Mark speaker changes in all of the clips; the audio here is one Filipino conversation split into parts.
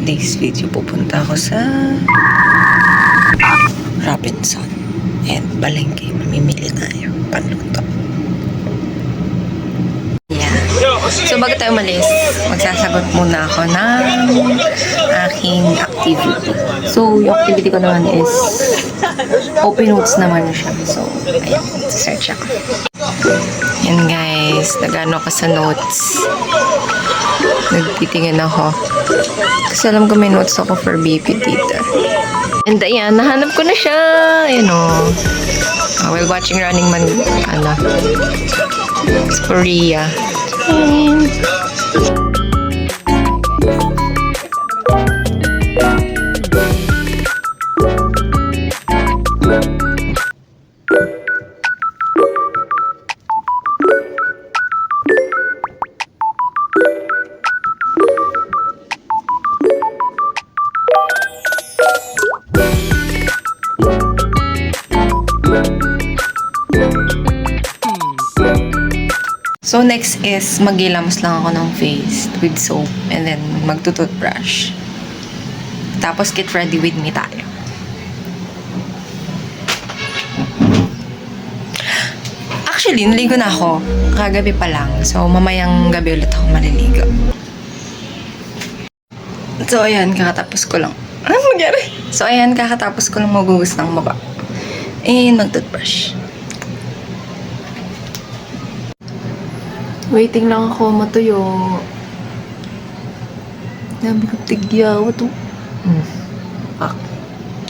Speaker 1: today's video, pupunta ako sa Robinson and Palengke. Mamimili tayo panluto. Yeah. So bago tayo umalis, magsasagot muna ako ng aking activity. So yung activity ko naman is open notes naman siya. So ayan, search ako. Yan guys, nag-ano ako sa notes. Nagtitingin ako. Kasi alam ko may notes ako for BP dito. And ayan, nahanap ko na siya. Ayan o. While watching Running Man, Korea. So next is maghilamos lang ako ng face with soap and then magtutoothbrush. Tapos get ready with me tayo. Actually, naligo na ako. Kagabi pa lang. So mamayang gabi ulit ako maliligo. So ayan, kakatapos ko lang. Ano nangyari? So ayan, kakatapos ko lang magugus ng mukha. And magtoothbrush. Waiting lang ako matuyo. Dami ko tigyaw ito.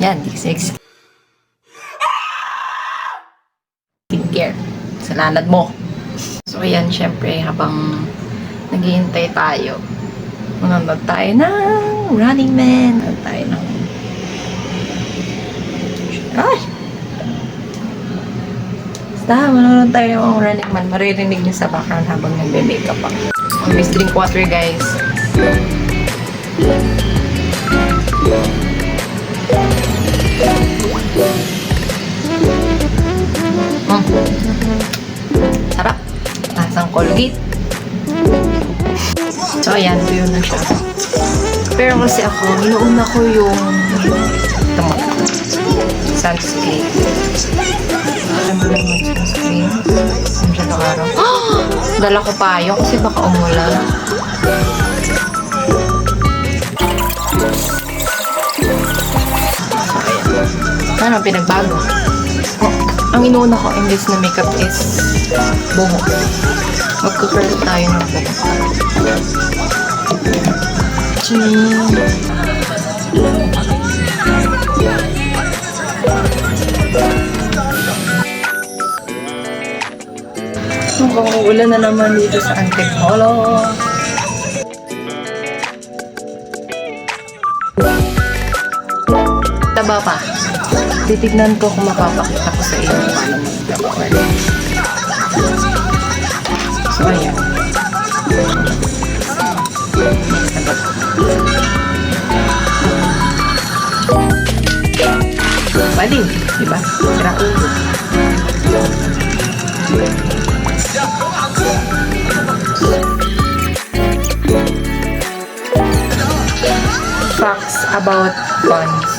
Speaker 1: Yan, six. Skincare. Sa lalad mo. So, ayan, syempre, habang naghihintay tayo, manonood tayo ng Running Man. Manonood tayo ng... Ay! Basta, manonood tayo ng Running Man. Maririnig niyo sa background habang nagbe-makeup ako. Always drink water, guys. Sarap. Lasang Colgate. So, ayan. Tuyo na siya. Pero kasi ako, inuuna ko yung sunscreen. Alam mo lang mag-sunscreen. Masyado araw. Dala ko pa yun kasi baka umulan. Ano, pinagbago. Ang inuuna ko imbes na makeup is buhok. Magkukurl tayo ng buhok. Mukhang ulan na naman dito sa Antipolo. Taba pa. Titignan ko kung mapapakita ko sa inyo paano magtaba. So, ayan. Pwede, diba? Grabe. Facts about ponds.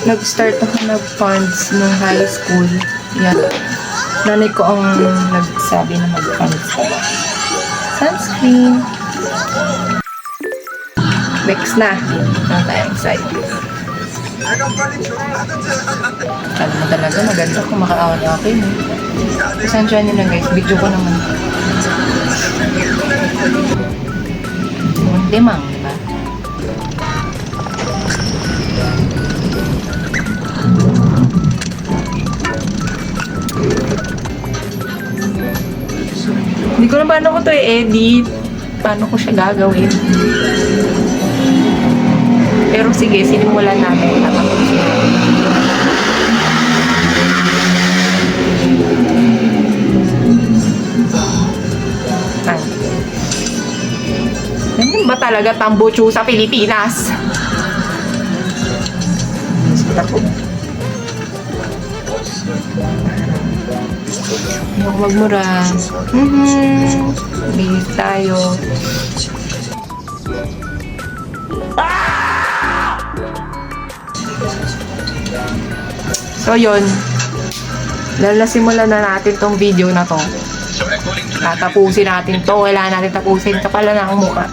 Speaker 1: Nag-start ako nag-ponds nung high school. Yan. Nanay ko ang nagsabi na mag-ponds ka ba. Sunscreen. Bex na. Ang tayong side. Alam mo talaga, maganda kung makaawa na akin. Pasensya nyo na guys, video ko naman. Limang, diba? Hindi ko na paano ko to i-edit. Paano ko siya gagawin. Pero sige, sinimulan natin. Ganyan ba talaga tambucho sa Pilipinas? Tako. Huwag magmura. Bihis tayo. So, yun. Simulan na natin tong video na to. Tatapusin natin to. Kailangan natin tapusin. Kapala na ang mukha.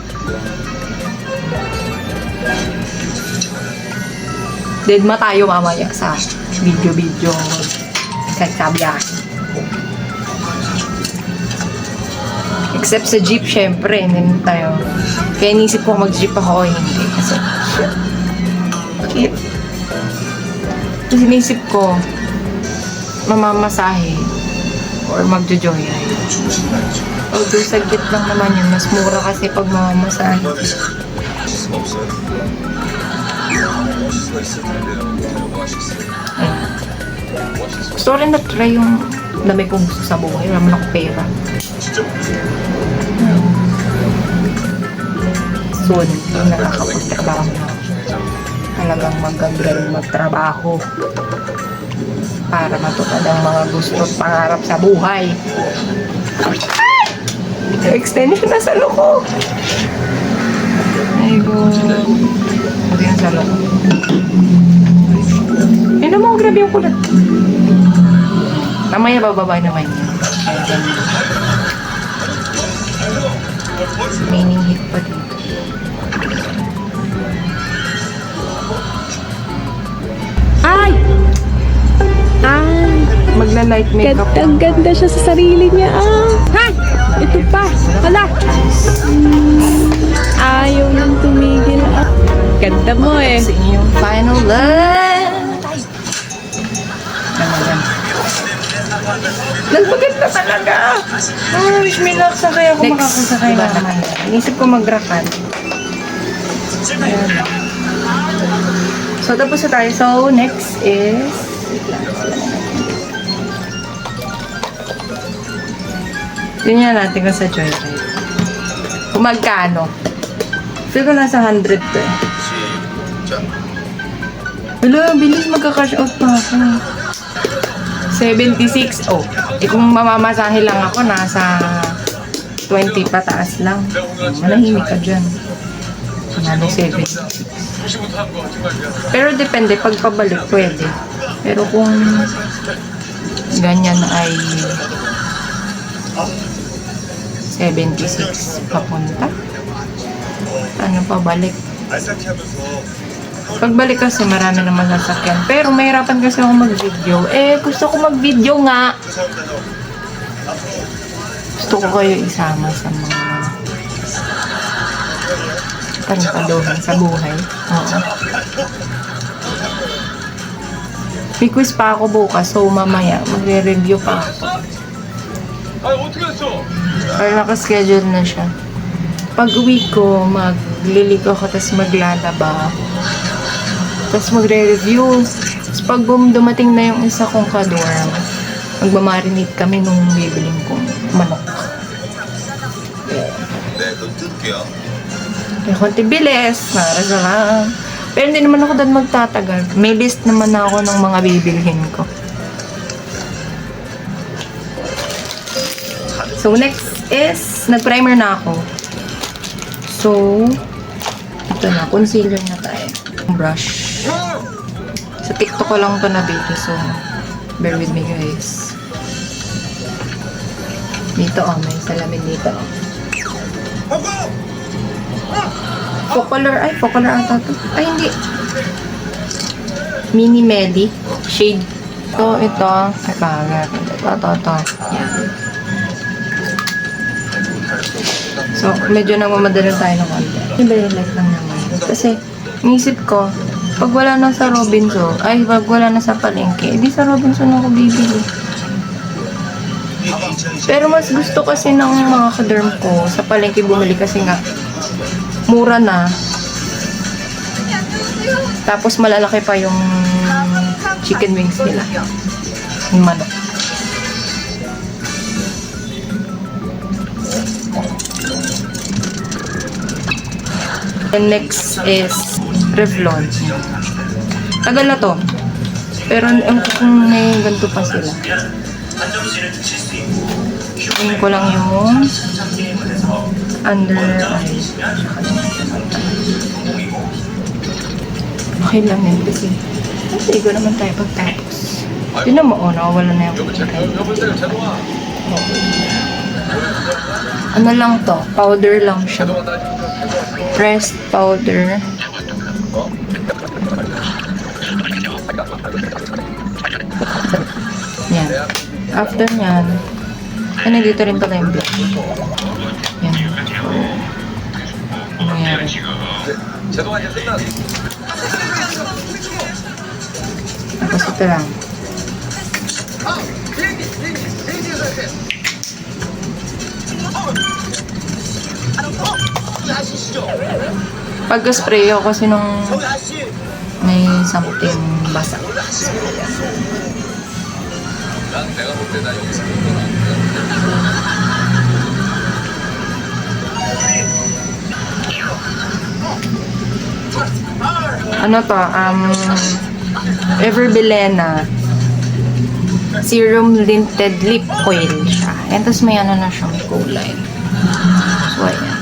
Speaker 1: Deadma tayo mamaya sa video sa biyahe. Except sa jeep, syempre. Hindi tayo. Kaya inisip ko mag-jeep ako o hindi. Kasi, bakit? Kasi inisip ko, mamamasahe or magjo-joyride. Although saglit lang naman yun, mas mura kasi pag mamamasahe. Gusto ko rin na-try yung dami kong gusto sa buhay. Wala man ako pera. Soon, nakakapagtrabaho na. Talagang magaling magtrabaho para matupad ang mga gusto at pangarap sa buhay. Extension na sa loko. Ay go. Pati na sa loko. Yun naman, grabe yung kulat. Mamaya bababa naman yun. Meaning hit pa dito. Ay! Magna-night makeup.
Speaker 2: Ganda siya sa sarili niya. Hay! Ito pa. Hala! Ayaw nang tumigil. Ganda mo eh.
Speaker 1: Sa inyong final look. Nagpaganda talaga. Wish me luck. Saan kaya ako makakasakay naman? Inisip ko mag-rakan. Ayan. So, tapos na tayo. So, next is... Tingnan natin kung sa joyride. Kung magkano. Feel ko nasa 100 to eh. Wala, bilis magka-cash out pa ako. 76. Oh, eh kung mamamasahe lang ako, nasa 20 pataas lang. Manahimik ka dyan. Ano, 76. Pero depende, pag pabalik, pwede. Pero kung ganyan ay 76 papunta, ano pabalik? Pagbalik kasi marami na masasakyan. Pero mahirapan kasi ako mag-video. Eh, gusto ko mag-video nga. Gusto ko kayo isama sa mga panipaluhan sa buhay. Oo. May quiz pa ako bukas, so mamaya magre-review pa ako. Pero nakaschedule na siya. Pag uwi ko, magliligo ako, tapos maglalaba. Tapos magre-review. Tapos pag dumating na yung isa kong kadorm, magmamarinate kami nung bibiling kong manok. May konti bilis, narasa lang. Pero hindi naman ako doon magtatagal. May list naman ako ng mga bibilhin ko. So, next is, nag-primer na ako. So, ito na, concealer na tayo. Brush. Sa TikTok ko lang ito nabili, so, bear with me guys. Dito, oh, may salamin dito. Focolor, Focolor ata to. Ay, hindi. Mini Medi. Shade. So, ito. Ito. Yan. So, medyo namamadala tayo ng konti. Very light lang naman. Kasi, inisip ko, pag wala na sa Robinson, pag wala na sa palengke, edi sa Robinson ako bibili. Pero mas gusto kasi ng mga kaderm ko sa palengke bumili kasi nga, mura na. Tapos malalaki pa yung chicken wings nila. Yung manok. And next is Revlon. Tagal na to. Pero kung may ganito pa sila. Tingin ko lang yung under eye. Okay lang yan kasi Ligo naman tayo pagtapos. Tinan mo, oh, nakawala na yung ano lang to? Powder lang siya. Pressed powder. Yan. After nyan, ay, nandito rin pala yung blush. Yan. Ano yan? Tapos ito lang. Pagka-spray ako kasi nung may something basa. Ano to? Everbilena Serum Tinted Lip Oil siya. Yan, tapos may ano na siya, may kulay. So, ayan.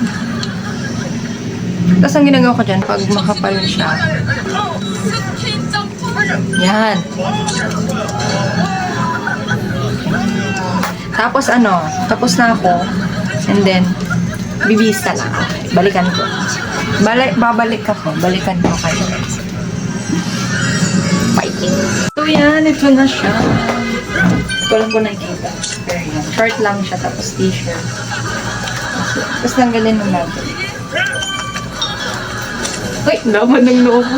Speaker 1: Tapos ang ginagawa ko dyan, pag makapal siya, yan. Tapos ano, tapos na ako, and then, bibisa lang. Balikan ko. Babalik ako. Balikan ko kayo. Fighting. So yan, ito na siya. Ito lang ko nakikita. Pero yan. Short lang siya, tapos t-shirt. Tapos tanggalin mo natin. Uy, laman ng loob.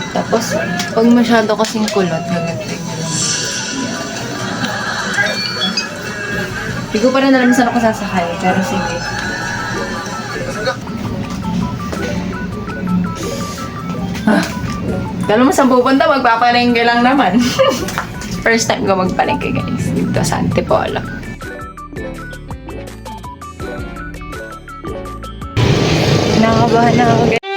Speaker 1: Tapos, pag masyado kasing kulot, gagantay mo lang. Hindi ko pa rin alam saan ako sasakay, pero sige. Kala mo saan pupunta, magpapalengke lang naman. First time ko magpalengke, guys. Dito sa Antipolo. Nakakabahan na ako, guys.